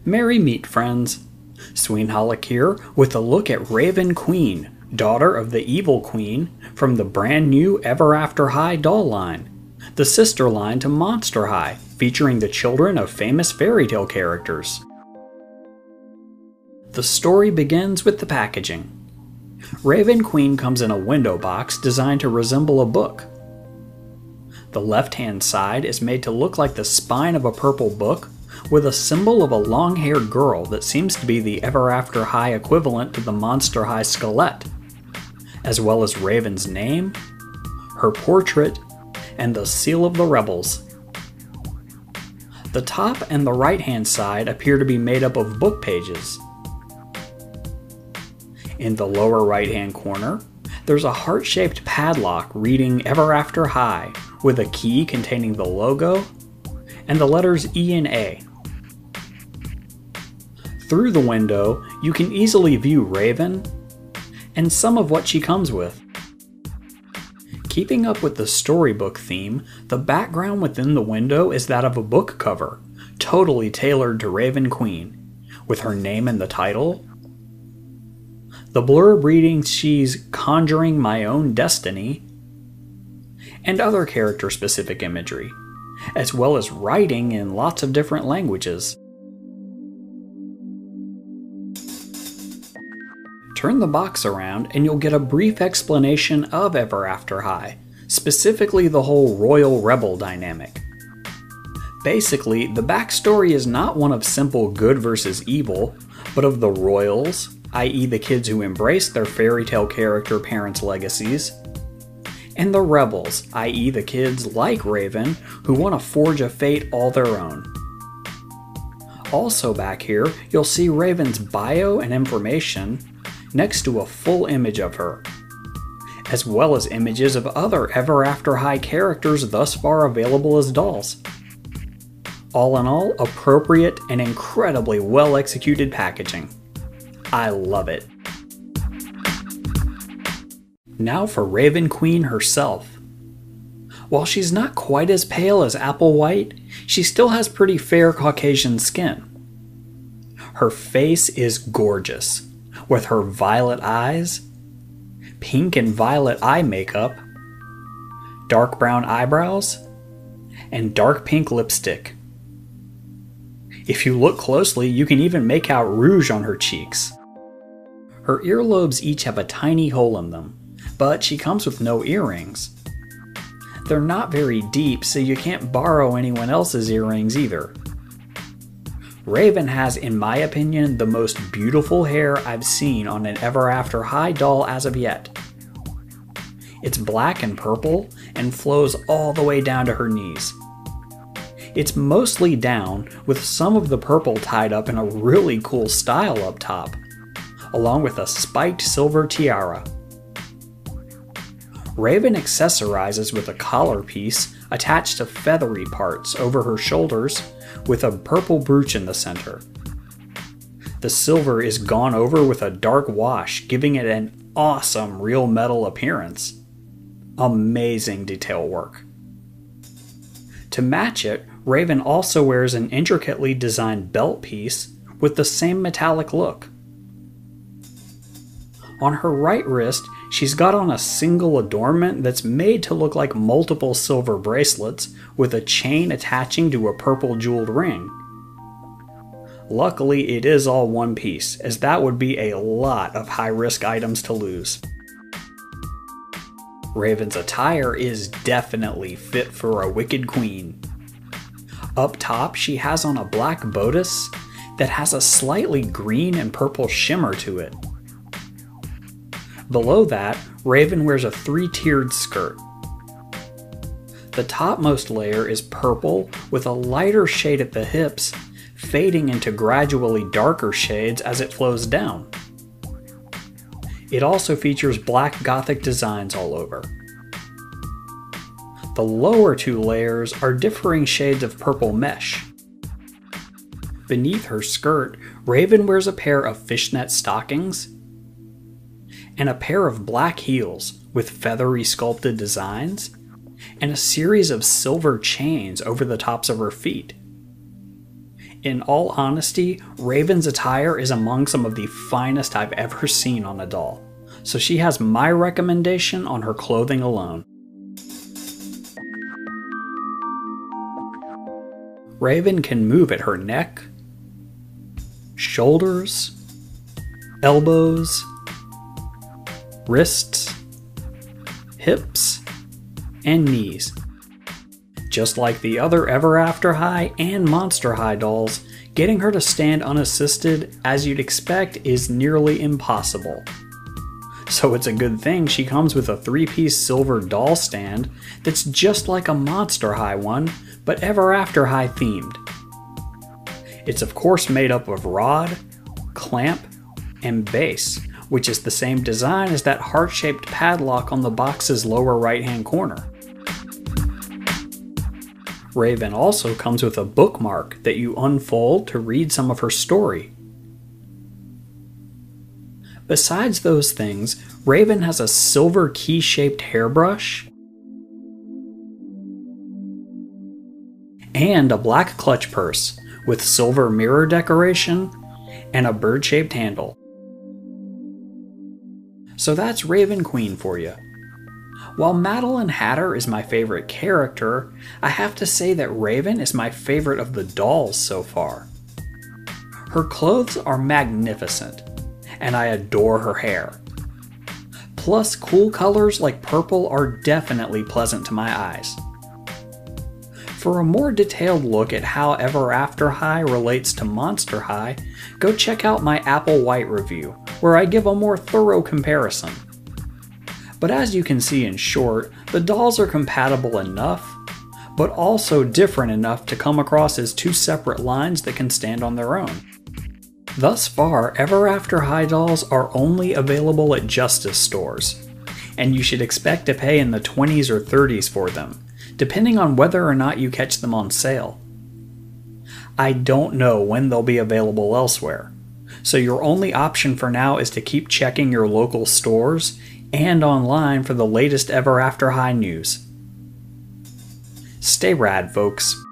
Merry meet, friends. Sweenholic here with a look at Рэйвен Queen, daughter of the evil queen from the brand new Ever After High doll line, the sister line to Monster High, featuring the children of famous fairy tale characters. The story begins with the packaging. Рэйvен Queen comes in a window box designed to resemble a book. The left-hand side is made to look like the spine of a purple book, with a symbol of a long-haired girl that seems to be the Ever After High equivalent to the Monster High Skelette, as well as Рэйven's name, her portrait, and the seal of the rebels. The top and the right-hand side appear to be made up of book pages. In the lower right-hand corner, there's a heart-shaped padlock reading Ever After High, with a key containing the logo and the letters E and A. Through the window, you can easily view Рэйvен and some of what she comes with. Keeping up with the storybook theme, the background within the window is that of a book cover, totally tailored to Рэйvен Queen, with her name in the title. The blurb reading she's conjuring my own destiny, and other character-specific imagery, as well as writing in lots of different languages. Turn the box around and you'll get a brief explanation of Ever After High, specifically the whole Royal Rebel dynamic. Basically, the backstory is not one of simple good versus evil, but of the Royals, i.e. the kids who embrace their fairy tale character parents' legacies, and the Rebels, i.e. the kids like Рэйvен who want to forge a fate all their own. Also back here, you'll see Рэйven's bio and information next to a full image of her, as well as images of other Ever After High characters thus far available as dolls. All in all, appropriate and incredibly well executed packaging. I love it. Now for Рэйvен Queen herself. While she's not quite as pale as Applewhite, she still has pretty fair Caucasian skin. Her face is gorgeous, with her violet eyes, pink and violet eye makeup, dark brown eyebrows, and dark pink lipstick. If you look closely, you can even make out rouge on her cheeks. Her earlobes each have a tiny hole in them, but she comes with no earrings. They're not very deep, so you can't borrow anyone else's earrings either. Рэйvен has, in my opinion, the most beautiful hair I've seen on an Ever After High doll as of yet. It's black and purple and flows all the way down to her knees. It's mostly down, with some of the purple tied up in a really cool style up top, along with a spiked silver tiara. Рэйvен accessorizes with a collar piece attached to feathery parts over her shoulders with a purple brooch in the center. The silver is gone over with a dark wash, giving it an awesome real metal appearance. Amazing detail work. To match it, Рэйvен also wears an intricately designed belt piece with the same metallic look. On her right wrist, she's got on a single adornment that's made to look like multiple silver bracelets with a chain attaching to a purple jeweled ring. Luckily, it is all one piece, as that would be a lot of high-risk items to lose. Рэйven's attire is definitely fit for a wicked queen. Up top, she has on a black bodice that has a slightly green and purple shimmer to it. Below that, Рэйvен wears a three-tiered skirt. The topmost layer is purple with a lighter shade at the hips, fading into gradually darker shades as it flows down. It also features black gothic designs all over. The lower two layers are differing shades of purple mesh. Beneath her skirt, Рэйvен wears a pair of fishnet stockings and a pair of black heels with feathery sculpted designs, and a series of silver chains over the tops of her feet. In all honesty, Рэйвен's attire is among some of the finest I've ever seen on a doll, so she has my recommendation on her clothing alone. Рэйvен can move at her neck, shoulders, elbows, wrists, hips, and knees. Just like the other Ever After High and Monster High dolls, getting her to stand unassisted, as you'd expect, is nearly impossible. So it's a good thing she comes with a 3-piece silver doll stand that's just like a Monster High one, but Ever After High themed. It's of course made up of rod, clamp, and base, which is the same design as that heart-shaped padlock on the box's lower right-hand corner. Рэйvен also comes with a bookmark that you unfold to read some of her story. Besides those things, Рэйvен has a silver key-shaped hairbrush and a black clutch purse with silver mirror decoration and a bird-shaped handle. So that's Рэйvен Queen for you. While Madeline Hatter is my favorite character, I have to say that Рэйvен is my favorite of the dolls so far. Her clothes are magnificent, and I adore her hair. Plus, cool colors like purple are definitely pleasant to my eyes. For a more detailed look at how Ever After High relates to Monster High, go check out my Apple White review, where I give a more thorough comparison. But as you can see in short, the dolls are compatible enough, but also different enough to come across as two separate lines that can stand on their own. Thus far, Ever After High dolls are only available at Justice stores, and you should expect to pay in the 20s or 30s for them, depending on whether or not you catch them on sale. I don't know when they'll be available elsewhere, so your only option for now is to keep checking your local stores and online for the latest Ever After High news. Stay rad, folks.